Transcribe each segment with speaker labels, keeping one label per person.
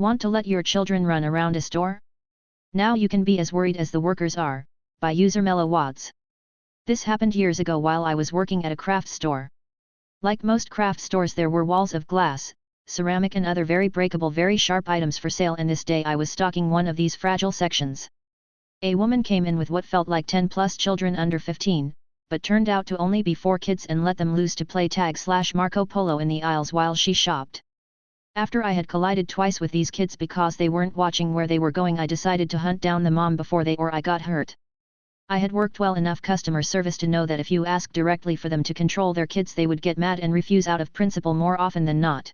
Speaker 1: Want to let your children run around a store? Now you can be as worried as the workers are, by user Mellow Wads. This happened years ago while I was working at a craft store. Like most craft stores, there were walls of glass, ceramic and other very breakable, very sharp items for sale, and this day I was stocking one of these fragile sections. A woman came in with what felt like 10 plus children under 15, but turned out to only be 4 kids, and let them loose to play tag/Marco Polo in the aisles while she shopped. After I had collided twice with these kids because they weren't watching where they were going, I decided to hunt down the mom before I got hurt. I had worked well enough customer service to know that if you ask directly for them to control their kids, they would get mad and refuse out of principle more often than not.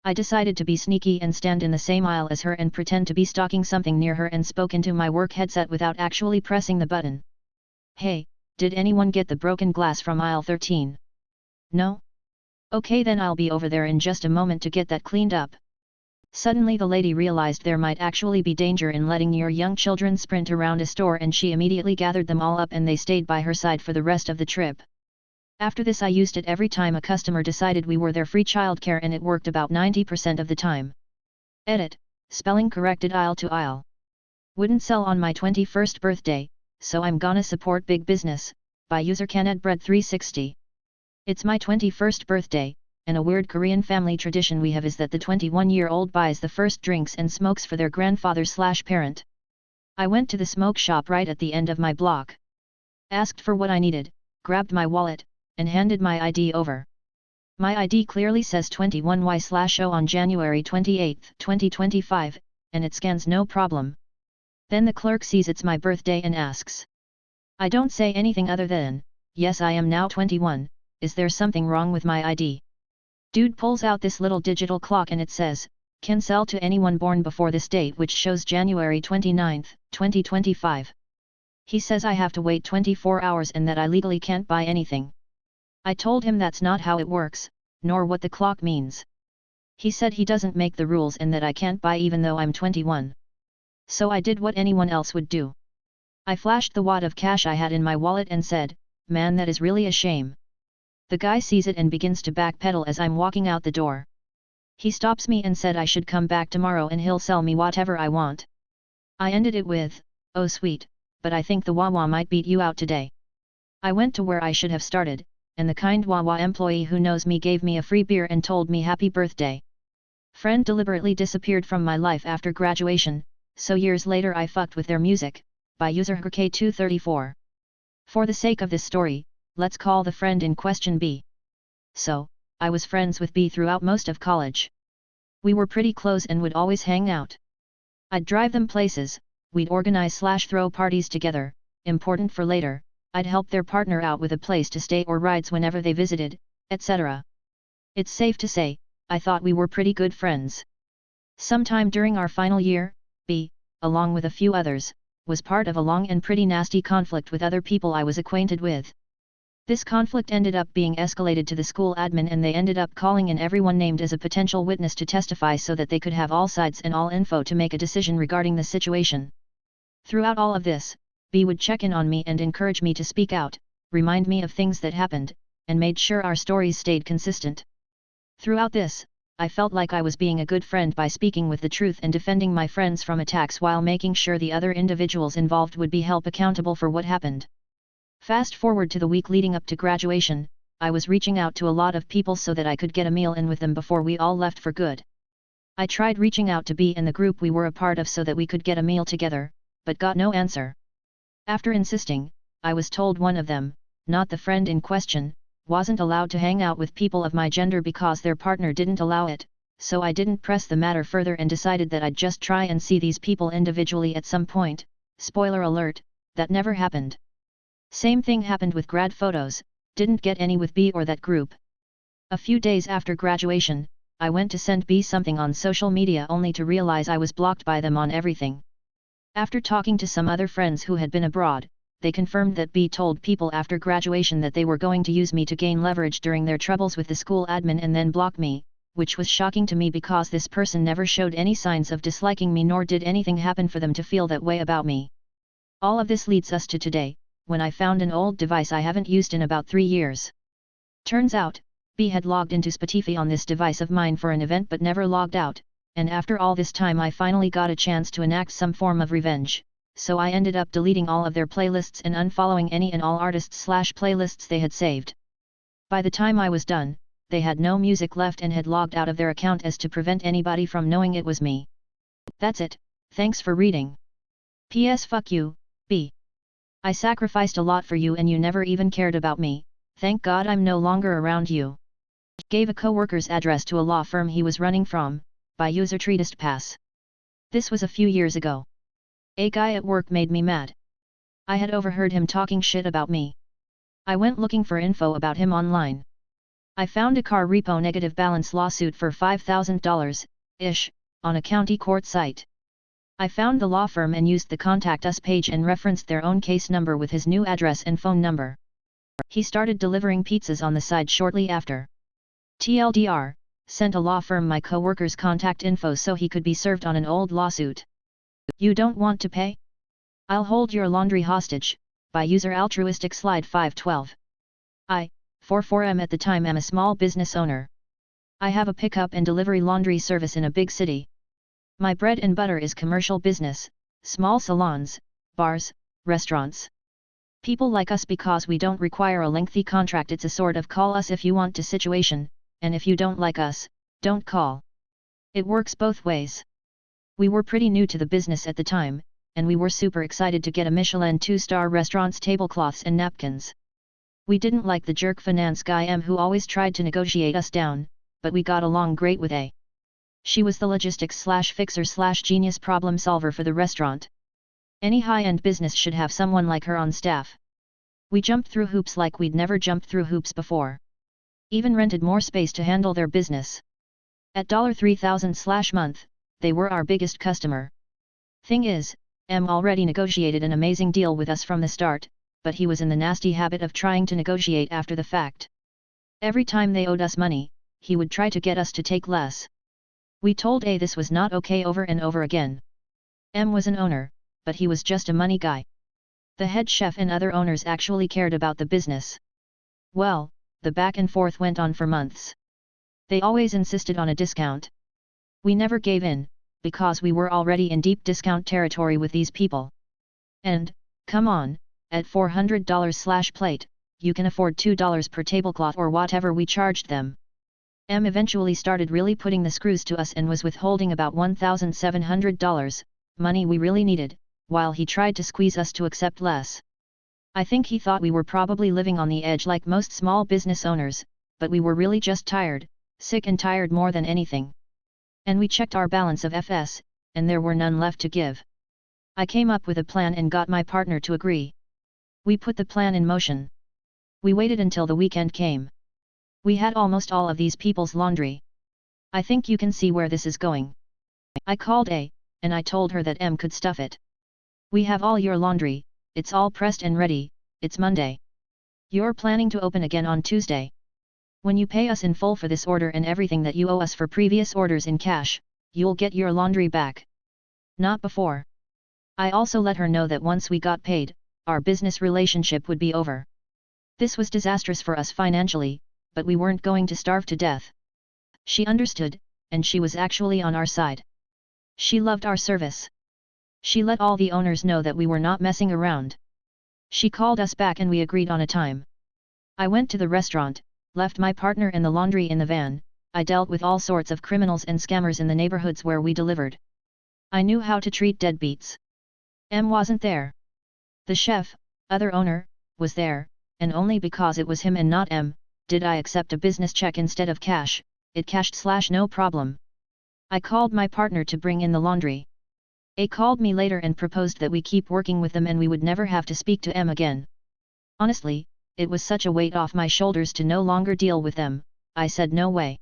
Speaker 1: I decided to be sneaky and stand in the same aisle as her and pretend to be stocking something near her, and spoke into my work headset without actually pressing the button. "Hey, did anyone get the broken glass from aisle 13? No? Okay, then I'll be over there in just a moment to get that cleaned up." Suddenly the lady realized there might actually be danger in letting your young children sprint around a store, and she immediately gathered them all up and they stayed by her side for the rest of the trip. After this I used it every time a customer decided we were their free childcare, and it worked about 90% of the time. Edit, spelling corrected aisle to aisle. Wouldn't sell on my 21st birthday, so I'm gonna support big business, by user Canedbread360. It's my 21st birthday, and a weird Korean family tradition we have is that the 21-year-old buys the first drinks and smokes for their grandfather/parent. I went to the smoke shop right at the end of my block. Asked for what I needed, grabbed my wallet, and handed my ID over. My ID clearly says 21Y/O on January 28, 2025, and it scans no problem. Then the clerk sees it's my birthday and asks. I don't say anything other than, "Yes, I am now 21, is there something wrong with my ID?" Dude pulls out this little digital clock and it says, "Can sell to anyone born before this date," which shows January 29, 2025. He says I have to wait 24 hours and that I legally can't buy anything. I told him that's not how it works, nor what the clock means. He said he doesn't make the rules and that I can't buy even though I'm 21. So I did what anyone else would do. I flashed the wad of cash I had in my wallet and said, "Man, that is really a shame." The guy sees it and begins to backpedal as I'm walking out the door. He stops me and said I should come back tomorrow and he'll sell me whatever I want. I ended it with, "Oh sweet, but I think the Wawa might beat you out today." I went to where I should have started, and the kind Wawa employee who knows me gave me a free beer and told me happy birthday. Friend deliberately disappeared from my life after graduation, so years later I fucked with their music, by user HK234. For the sake of this story, let's call the friend in question B. So, I was friends with B throughout most of college. We were pretty close and would always hang out. I'd drive them places, we'd organize/throw parties together, important for later, I'd help their partner out with a place to stay or rides whenever they visited, etc. It's safe to say, I thought we were pretty good friends. Sometime during our final year, B, along with a few others, was part of a long and pretty nasty conflict with other people I was acquainted with. This conflict ended up being escalated to the school admin, and they ended up calling in everyone named as a potential witness to testify so that they could have all sides and all info to make a decision regarding the situation. Throughout all of this, B would check in on me and encourage me to speak out, remind me of things that happened, and made sure our stories stayed consistent. Throughout this, I felt like I was being a good friend by speaking with the truth and defending my friends from attacks while making sure the other individuals involved would be held accountable for what happened. Fast forward to the week leading up to graduation, I was reaching out to a lot of people so that I could get a meal in with them before we all left for good. I tried reaching out to B and the group we were a part of so that we could get a meal together, but got no answer. After insisting, I was told one of them, not the friend in question, wasn't allowed to hang out with people of my gender because their partner didn't allow it, so I didn't press the matter further and decided that I'd just try and see these people individually at some point. Spoiler alert, that never happened. Same thing happened with grad photos, didn't get any with B or that group. A few days after graduation, I went to send B something on social media only to realize I was blocked by them on everything. After talking to some other friends who had been abroad, they confirmed that B told people after graduation that they were going to use me to gain leverage during their troubles with the school admin and then block me, which was shocking to me because this person never showed any signs of disliking me nor did anything happen for them to feel that way about me. All of this leads us to today, when I found an old device I haven't used in about 3 years. Turns out, B had logged into Spotify on this device of mine for an event but never logged out, and after all this time I finally got a chance to enact some form of revenge, so I ended up deleting all of their playlists and unfollowing any and all artists/playlists they had saved. By the time I was done, they had no music left and had logged out of their account as to prevent anybody from knowing it was me. That's it, thanks for reading. P.S. Fuck you, B. I sacrificed a lot for you and you never even cared about me, thank God I'm no longer around you. Gave a co-worker's address to a law firm he was running from, by user Treatist Pass. This was a few years ago. A guy at work made me mad. I had overheard him talking shit about me. I went looking for info about him online. I found a car repo negative balance lawsuit for $5,000-ish, on a county court site. I found the law firm and used the Contact Us page and referenced their own case number with his new address and phone number. He started delivering pizzas on the side shortly after. TLDR, sent a law firm my co-worker's contact info so he could be served on an old lawsuit. You don't want to pay? I'll hold your laundry hostage, by user altruistic slide 512. I, 44M at the time am a small business owner. I have a pickup and delivery laundry service in a big city. My bread and butter is commercial business, small salons, bars, restaurants. People like us because we don't require a lengthy contract. It's a sort of call us if you want to situation, and if you don't like us, don't call. It works both ways. We were pretty new to the business at the time, and we were super excited to get a Michelin 2-star restaurant's tablecloths and napkins. We didn't like the jerk finance guy M who always tried to negotiate us down, but we got along great with A. She was the logistics/fixer/genius problem solver for the restaurant. Any high-end business should have someone like her on staff. We jumped through hoops like we'd never jumped through hoops before. Even rented more space to handle their business. At $3,000/month, they were our biggest customer. Thing is, M already negotiated an amazing deal with us from the start, but he was in the nasty habit of trying to negotiate after the fact. Every time they owed us money, he would try to get us to take less. We told A this was not okay over and over again. M was an owner, but he was just a money guy. The head chef and other owners actually cared about the business. Well, the back and forth went on for months. They always insisted on a discount. We never gave in, because we were already in deep discount territory with these people. And, come on, at $400/plate, you can afford $2 per tablecloth or whatever we charged them. M eventually started really putting the screws to us and was withholding about $1,700, money we really needed, while he tried to squeeze us to accept less. I think he thought we were probably living on the edge like most small business owners, but we were really just tired, sick and tired more than anything. And we checked our balance of FS, and there were none left to give. I came up with a plan and got my partner to agree. We put the plan in motion. We waited until the weekend came. We had almost all of these people's laundry. I think you can see where this is going. I called A, and I told her that M could stuff it. We have all your laundry, it's all pressed and ready, it's Monday. You're planning to open again on Tuesday. When you pay us in full for this order and everything that you owe us for previous orders in cash, you'll get your laundry back. Not before. I also let her know that once we got paid, our business relationship would be over. This was disastrous for us financially, but we weren't going to starve to death. She understood, and she was actually on our side. She loved our service. She let all the owners know that we were not messing around. She called us back and we agreed on a time. I went to the restaurant, left my partner and the laundry in the van. I dealt with all sorts of criminals and scammers in the neighborhoods where we delivered. I knew how to treat deadbeats. M wasn't there. The chef, other owner, was there, and only because it was him and not M, did I accept a business check instead of cash. It cashed/no problem. I called my partner to bring in the laundry. A called me later and proposed that we keep working with them and we would never have to speak to M again. Honestly, it was such a weight off my shoulders to no longer deal with them. I said no way.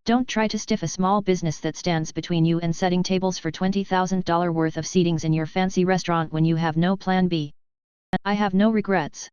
Speaker 1: Don't try to stiff a small business that stands between you and setting tables for $20,000 worth of seatings in your fancy restaurant when you have no plan B. I have no regrets.